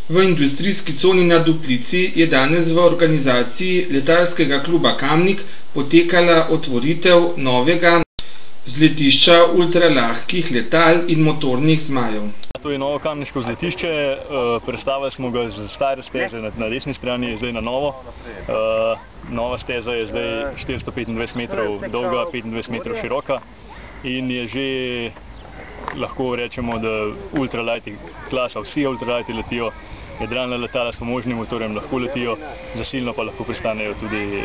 V industrijski coni na Duplici je danes v organizaciji letalskega kluba Kamnik potekala otvoritev novega vzletišča ultralahkih letal in motornih zmajev. To je novo kamniško vzletišče, prestavili smo ga z stare steze na desni strani, zdaj na novo. Nova steza je zdaj 425 metrov dolga, 25 metrov široka in je že, lahko rečemo, da ultralighti klasa, vsi ultralighti letijo. Jadralna letala s pomožnim motorjem lahko letijo, zasilno pa lahko pristanejo tudi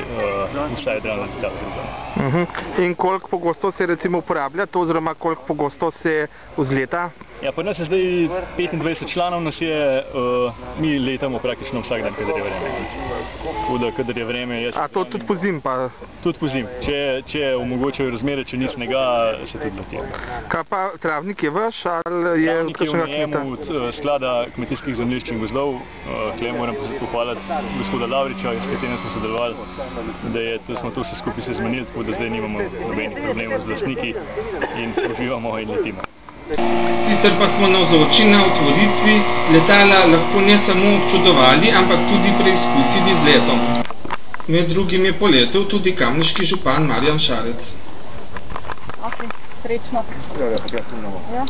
vsa jadralna letala. In koliko pogosto se recimo uporablja to, oziroma koliko pogosto se vzleta? Ja, pa nas je zdaj 25 članov, nas je, mi letamo praktično vsak dan, kadar je vreme. Tako da, kadar je vreme, jaz... A to tudi pozim pa? Tudi pozim. Če omogočajo razmere, če ni snega, se tudi letijo. Kaj pa travnik je vaš, ali je od kakšnega kmeta? Travnik je od sklada kmetijskih zemljišč in gozdov. Tukaj moram pohvaliti gospoda Lavriča, s katerim smo sodelovali, da smo to vse skupaj se zmenili, tako da zdaj nimamo nobenih problemov z lastniki in uživamo in letimo. Sicer pa smo navzoči na otvoritvi letala lahko ne samo občudovali, ampak tudi preizkusili z letom. Med drugim je poletel tudi kamniški župan Marjan Šarec. Ok, srečno. Ja.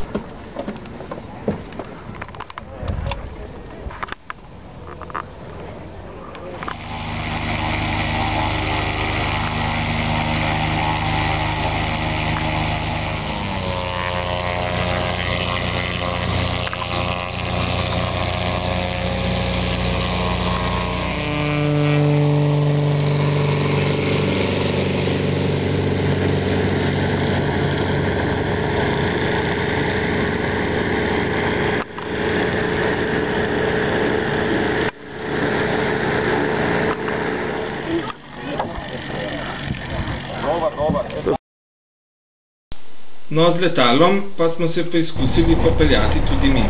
No, z letalom pa smo se poizkusili popeljati tudi mi.